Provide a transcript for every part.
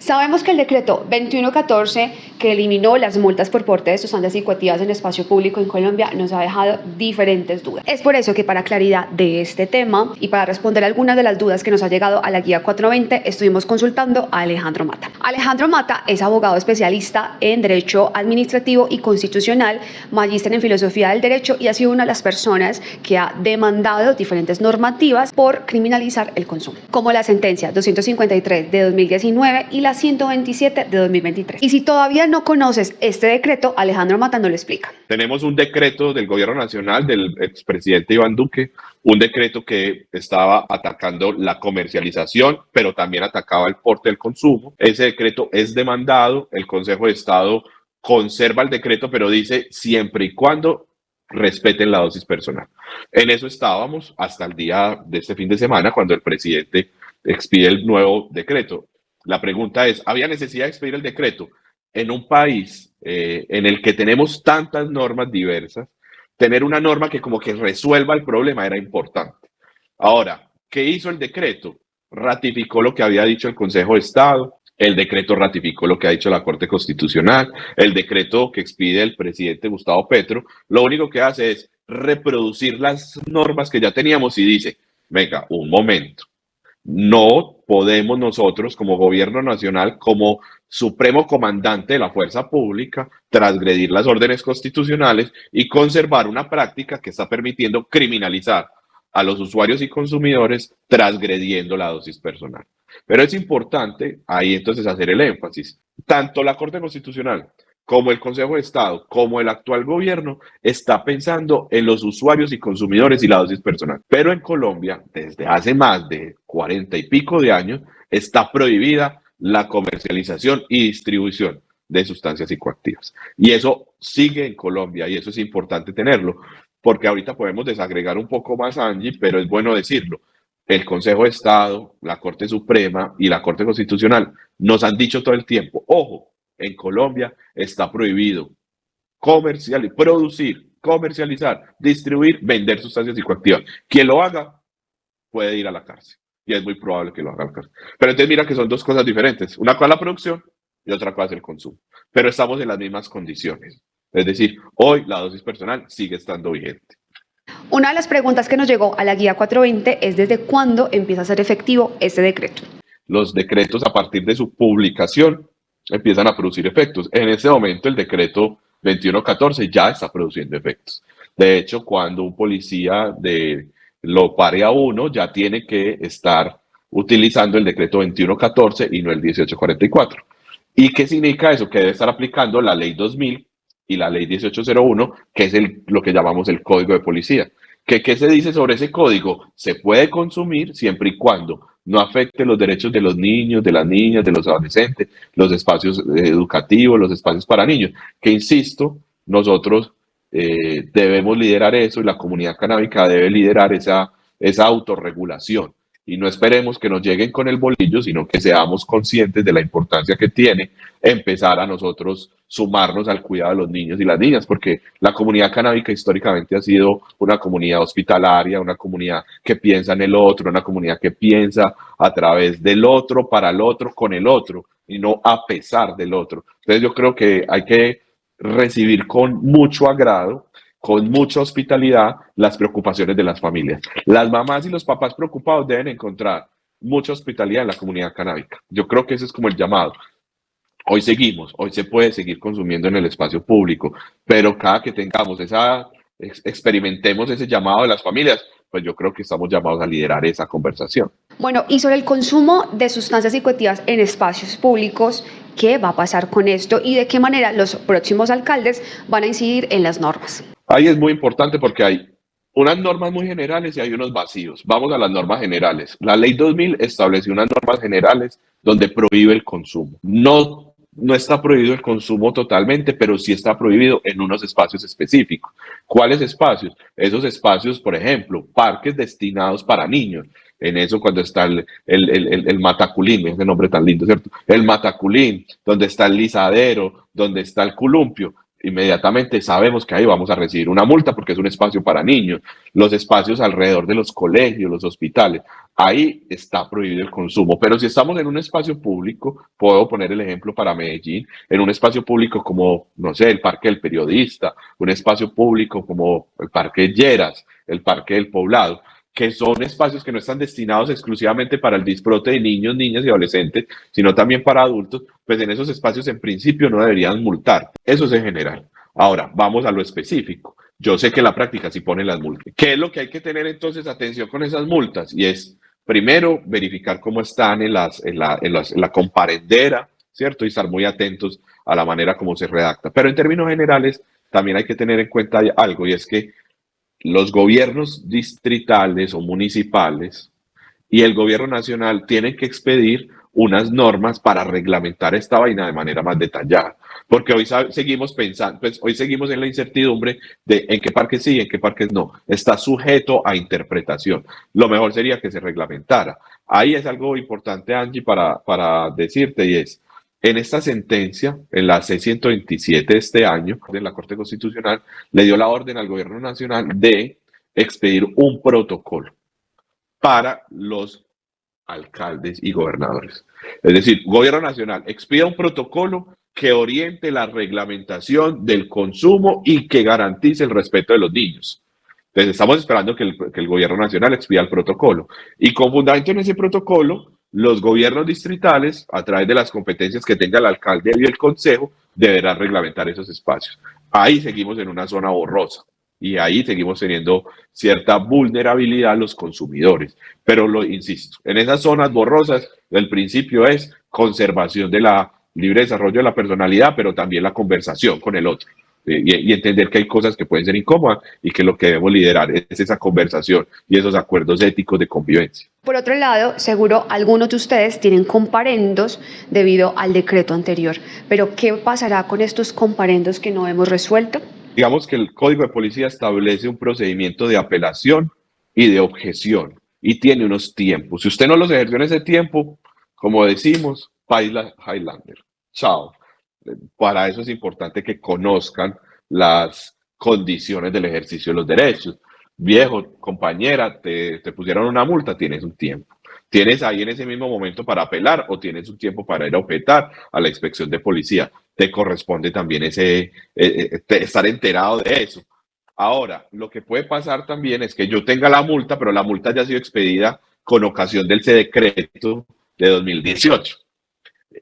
Sabemos que el decreto 2114, que eliminó las multas por porte de sustancias psicoactivas en espacio público en Colombia, nos ha dejado diferentes dudas. Es por eso que, para claridad de este tema y para responder algunas de las dudas que nos ha llegado a la guía 420, estuvimos consultando a Alejandro Mata. Alejandro Mata es abogado especialista en Derecho Administrativo y Constitucional, magíster en Filosofía del Derecho, y ha sido una de las personas que ha demandado diferentes normativas por criminalizar el consumo, como la sentencia 253 de 2019 y la 127 de 2023. Y si todavía no conoces este decreto, Alejandro Mata nos lo explica. Tenemos un decreto del gobierno nacional del expresidente Iván Duque, un decreto que estaba atacando la comercialización, pero también atacaba el porte del consumo. Ese decreto es demandado, el Consejo de Estado conserva el decreto, pero dice siempre y cuando respeten la dosis personal. En eso estábamos hasta el día de este fin de semana, cuando el presidente expide el nuevo decreto. La pregunta es, ¿había necesidad de expedir el decreto? En un país en el que tenemos tantas normas diversas, tener una norma que como que resuelva el problema era importante. Ahora, ¿qué hizo el decreto? Ratificó lo que había dicho el Consejo de Estado, el decreto ratificó lo que ha dicho la Corte Constitucional, el decreto que expide el presidente Gustavo Petro, lo único que hace es reproducir las normas que ya teníamos y dice, venga, un momento, no podemos nosotros como gobierno nacional, como supremo comandante de la fuerza pública, transgredir las órdenes constitucionales y conservar una práctica que está permitiendo criminalizar a los usuarios y consumidores transgrediendo la dosis personal. Pero es importante ahí entonces hacer el énfasis. Tanto la Corte Constitucional como el Consejo de Estado, como el actual gobierno, está pensando en los usuarios y consumidores y la dosis personal. Pero en Colombia, desde hace más de 40 y pico de años, está prohibida la comercialización y distribución de sustancias psicoactivas. Y eso sigue en Colombia y eso es importante tenerlo, porque ahorita podemos desagregar un poco más, Angie, pero es bueno decirlo. El Consejo de Estado, la Corte Suprema y la Corte Constitucional nos han dicho todo el tiempo, ojo, en Colombia está prohibido producir, comercializar, distribuir, vender sustancias psicoactivas. Quien lo haga puede ir a la cárcel y es muy probable que lo haga a la cárcel. Pero entonces mira que son dos cosas diferentes. Una cosa es la producción y otra cosa es el consumo. Pero estamos en las mismas condiciones. Es decir, hoy la dosis personal sigue estando vigente. Una de las preguntas que nos llegó a la guía 420 es ¿desde cuándo empieza a ser efectivo este decreto? Los decretos a partir de su publicación empiezan a producir efectos. En ese momento el decreto 2114 ya está produciendo efectos. De hecho, cuando un policía lo pare a uno, ya tiene que estar utilizando el decreto 2114 y no el 1844. ¿Y qué significa eso? Que debe estar aplicando la ley 2000 y la ley 1801, que es lo que llamamos el Código de Policía. ¿Qué se dice sobre ese código? Se puede consumir siempre y cuando no afecte los derechos de los niños, de las niñas, de los adolescentes, los espacios educativos, los espacios para niños. Que insisto, nosotros debemos liderar eso y la comunidad canábica debe liderar esa autorregulación. Y no esperemos que nos lleguen con el bolillo, sino que seamos conscientes de la importancia que tiene empezar a nosotros sumarnos al cuidado de los niños y las niñas, porque la comunidad canábica históricamente ha sido una comunidad hospitalaria, una comunidad que piensa en el otro, una comunidad que piensa a través del otro, para el otro, con el otro, y no a pesar del otro. Entonces yo creo que hay que recibir con mucho agrado, con mucha hospitalidad, las preocupaciones de las familias. Las mamás y los papás preocupados deben encontrar mucha hospitalidad en la comunidad canábica. Yo creo que ese es como el llamado. Hoy se puede seguir consumiendo en el espacio público, pero cada que tengamos experimentemos ese llamado de las familias, pues yo creo que estamos llamados a liderar esa conversación. Bueno, y sobre el consumo de sustancias psicoactivas en espacios públicos, ¿qué va a pasar con esto y de qué manera los próximos alcaldes van a incidir en las normas? Ahí es muy importante porque hay unas normas muy generales y hay unos vacíos. Vamos a las normas generales. La ley 2000 estableció unas normas generales donde prohíbe el consumo. No está prohibido el consumo totalmente, pero sí está prohibido en unos espacios específicos. ¿Cuáles espacios? Esos espacios, por ejemplo, parques destinados para niños. En eso cuando está el Mataculín, ese nombre tan lindo, ¿cierto? El Mataculín, donde está el Lisadero, donde está el Columpio. inmediatamente sabemos que ahí vamos a recibir una multa porque es un espacio para niños. Los espacios alrededor de los colegios, los hospitales, ahí está prohibido el consumo. Pero si estamos en un espacio público, puedo poner el ejemplo para Medellín, en un espacio público como, no sé, el Parque del Periodista, un espacio público como el Parque Lleras, el Parque del Poblado, que son espacios que no están destinados exclusivamente para el disfrute de niños, niñas y adolescentes, sino también para adultos, pues en esos espacios en principio no deberían multar. Eso es en general. Ahora, vamos a lo específico. Yo sé que en la práctica sí ponen las multas. ¿Qué es lo que hay que tener entonces atención con esas multas? Y es, primero, verificar cómo están en la comparendera, ¿cierto? Y estar muy atentos a la manera como se redacta. Pero en términos generales, también hay que tener en cuenta algo, y es que los gobiernos distritales o municipales y el gobierno nacional tienen que expedir unas normas para reglamentar esta vaina de manera más detallada. Porque hoy seguimos pensando, pues hoy seguimos en la incertidumbre de en qué parques sí, en qué parques no. Está sujeto a interpretación. Lo mejor sería que se reglamentara. Ahí es algo importante, Angie, para decirte, y es, en esta sentencia, en la C-127 de este año, de la Corte Constitucional, le dio la orden al gobierno nacional de expedir un protocolo para los alcaldes y gobernadores. Es decir, gobierno nacional expida un protocolo que oriente la reglamentación del consumo y que garantice el respeto de los niños. Entonces, estamos esperando que el gobierno nacional expida el protocolo. Y con fundamento en ese protocolo, los gobiernos distritales, a través de las competencias que tenga el alcalde y el consejo, deberán reglamentar esos espacios. Ahí seguimos en una zona borrosa y ahí seguimos teniendo cierta vulnerabilidad a los consumidores. Pero lo insisto, en esas zonas borrosas, el principio es conservación de la libre desarrollo de la personalidad, pero también la conversación con el otro. Y entender que hay cosas que pueden ser incómodas y que lo que debemos liderar es esa conversación y esos acuerdos éticos de convivencia. Por otro lado, seguro algunos de ustedes tienen comparendos debido al decreto anterior, pero ¿qué pasará con estos comparendos que no hemos resuelto? Digamos que el Código de Policía establece un procedimiento de apelación y de objeción y tiene unos tiempos. Si usted no los ejerció en ese tiempo, como decimos, paila Highlander. Chao. Para eso es importante que conozcan las condiciones del ejercicio de los derechos. Viejo, compañera, te pusieron una multa, tienes un tiempo. Tienes ahí en ese mismo momento para apelar o tienes un tiempo para ir a objetar a la inspección de policía. Te corresponde también estar enterado de eso. Ahora, lo que puede pasar también es que yo tenga la multa, pero la multa ya ha sido expedida con ocasión del decreto de 2018.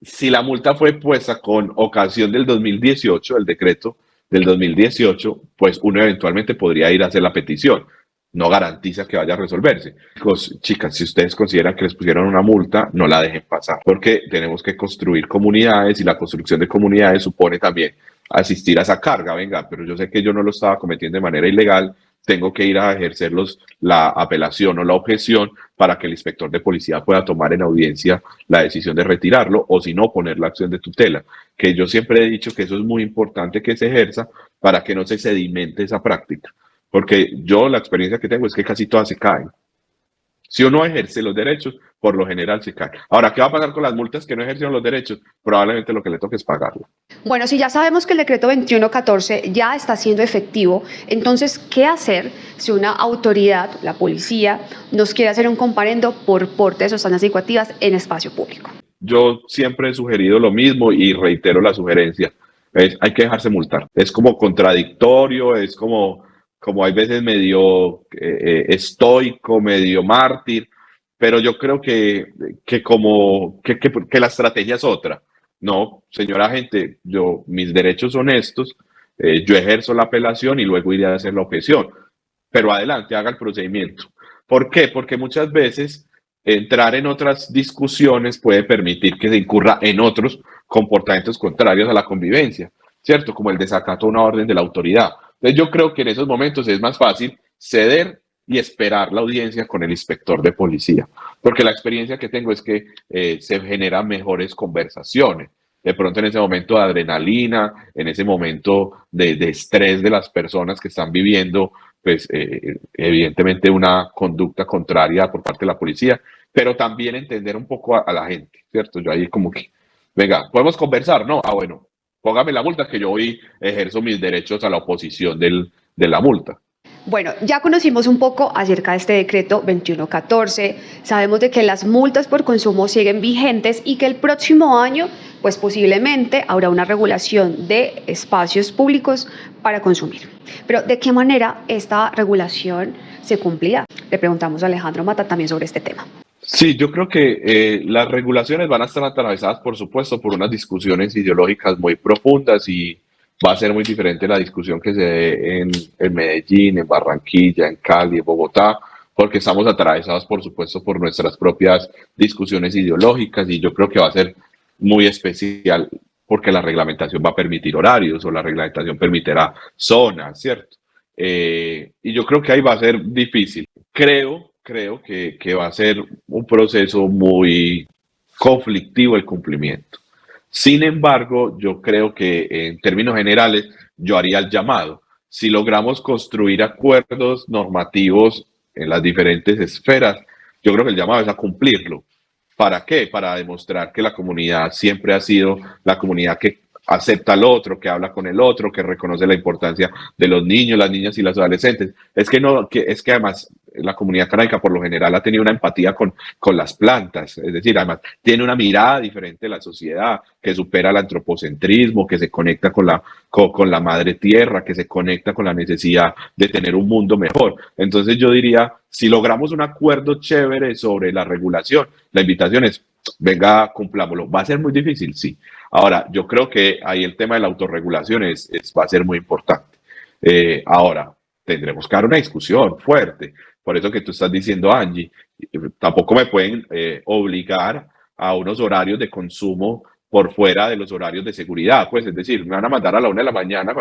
Si la multa fue puesta con ocasión del 2018, el decreto del 2018, pues uno eventualmente podría ir a hacer la petición. No garantiza que vaya a resolverse. Chicas, si ustedes consideran que les pusieron una multa, no la dejen pasar, porque tenemos que construir comunidades y la construcción de comunidades supone también asistir a esa carga. Venga, pero yo sé que yo no lo estaba cometiendo de manera ilegal, tengo que ir a ejercer la apelación o la objeción para que el inspector de policía pueda tomar en audiencia la decisión de retirarlo o si no poner la acción de tutela, que yo siempre he dicho que eso es muy importante que se ejerza para que no se sedimente esa práctica, porque yo la experiencia que tengo es que casi todas se caen. Si uno ejerce los derechos, por lo general se cae. Ahora, ¿qué va a pasar con las multas que no ejercieron los derechos? Probablemente lo que le toque es pagarlo. Bueno, si ya sabemos que el decreto 2114 ya está siendo efectivo, entonces, ¿qué hacer si una autoridad, la policía, nos quiere hacer un comparendo por porte de sustancias psicoactivas en espacio público? Yo siempre he sugerido lo mismo y reitero la sugerencia. Hay que dejarse multar. Es como contradictorio, es como hay veces medio estoico, medio mártir, pero yo creo que la estrategia es otra. No, señora gente, mis derechos son estos, yo ejerzo la apelación y luego iré a hacer la objeción, pero adelante, haga el procedimiento. ¿Por qué? Porque muchas veces entrar en otras discusiones puede permitir que se incurra en otros comportamientos contrarios a la convivencia, ¿cierto? Como el desacato a una orden de la autoridad. Entonces yo creo que en esos momentos es más fácil ceder y esperar la audiencia con el inspector de policía, porque la experiencia que tengo es que se generan mejores conversaciones. De pronto en ese momento de adrenalina, en ese momento de estrés de las personas que están viviendo, pues evidentemente una conducta contraria por parte de la policía, pero también entender un poco a la gente, ¿cierto? Yo ahí como que, venga, ¿podemos conversar? No, bueno, póngame la multa que yo hoy ejerzo mis derechos a la oposición de la multa. Bueno, ya conocimos un poco acerca de este decreto 2114, sabemos de que las multas por consumo siguen vigentes y que el próximo año, pues posiblemente habrá una regulación de espacios públicos para consumir. Pero ¿de qué manera esta regulación se cumplirá? Le preguntamos a Alejandro Mata también sobre este tema. Sí, yo creo que las regulaciones van a estar atravesadas, por supuesto, por unas discusiones ideológicas muy profundas y va a ser muy diferente la discusión que se dé en Medellín, en Barranquilla, en Cali, en Bogotá, porque estamos atravesados, por supuesto, por nuestras propias discusiones ideológicas y yo creo que va a ser muy especial porque la reglamentación va a permitir horarios o la reglamentación permitirá zonas, ¿cierto? Y yo creo que ahí va a ser difícil. Creo que va a ser un proceso muy conflictivo el cumplimiento. Sin embargo, yo creo que en términos generales yo haría el llamado. Si logramos construir acuerdos normativos en las diferentes esferas, yo creo que el llamado es a cumplirlo. ¿Para qué? Para demostrar que la comunidad siempre ha sido la comunidad que acepta al otro, que habla con el otro, que reconoce la importancia de los niños, las niñas y los adolescentes. Es que además la comunidad canábica por lo general ha tenido una empatía con las plantas, es decir, además tiene una mirada diferente de la sociedad que supera el antropocentrismo, que se conecta con la madre tierra, que se conecta con la necesidad de tener un mundo mejor. Entonces yo diría, si logramos un acuerdo chévere sobre la regulación, la invitación es, venga, cumplámoslo. ¿Va a ser muy difícil? Sí. Ahora, yo creo que ahí el tema de la autorregulación va a ser muy importante. Ahora, tendremos que dar una discusión fuerte. Por eso que tú estás diciendo, Angie, tampoco me pueden obligar a unos horarios de consumo por fuera de los horarios de seguridad. Pues es decir, me van a mandar a la 1 de la mañana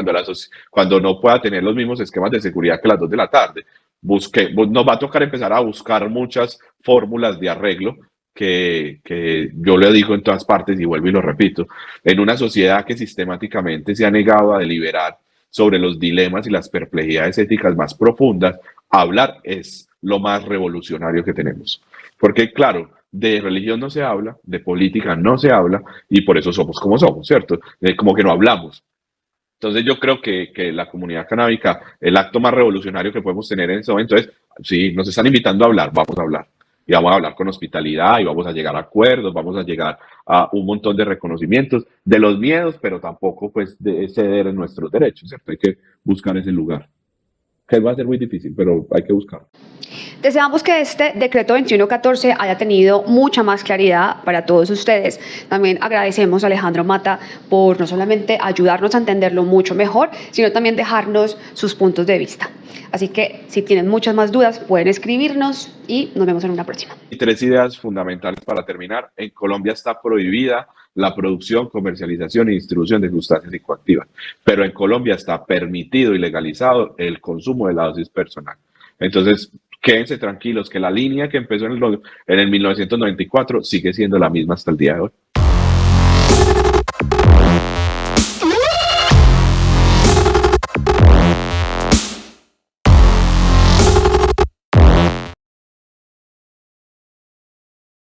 cuando no pueda tener los mismos esquemas de seguridad que las 2 de la tarde. Nos va a tocar empezar a buscar muchas fórmulas de arreglo que yo le digo en todas partes y vuelvo y lo repito, en una sociedad que sistemáticamente se ha negado a deliberar sobre los dilemas y las perplejidades éticas más profundas, hablar es lo más revolucionario que tenemos. Porque claro, de religión no se habla, de política no se habla y por eso somos como somos, ¿cierto? Como que no hablamos. Entonces yo creo que la comunidad canábica, el acto más revolucionario que podemos tener en ese momento es, sí, nos están invitando a hablar, vamos a hablar. Y vamos a hablar con hospitalidad y vamos a llegar a acuerdos, vamos a llegar a un montón de reconocimientos de los miedos, pero tampoco pues de ceder en nuestros derechos, ¿cierto? Hay que buscar ese lugar, que va a ser muy difícil, pero hay que buscarlo. Deseamos que este decreto 2114 haya tenido mucha más claridad para todos ustedes. También agradecemos a Alejandro Mata por no solamente ayudarnos a entenderlo mucho mejor, sino también dejarnos sus puntos de vista. Así que si tienen muchas más dudas, pueden escribirnos y nos vemos en una próxima. Y 3 ideas fundamentales para terminar. En Colombia está prohibida la producción, comercialización e distribución de sustancias psicoactivas, pero en Colombia está permitido y legalizado el consumo de la dosis personal. Entonces, quédense tranquilos que la línea que empezó en el 1994 sigue siendo la misma hasta el día de hoy.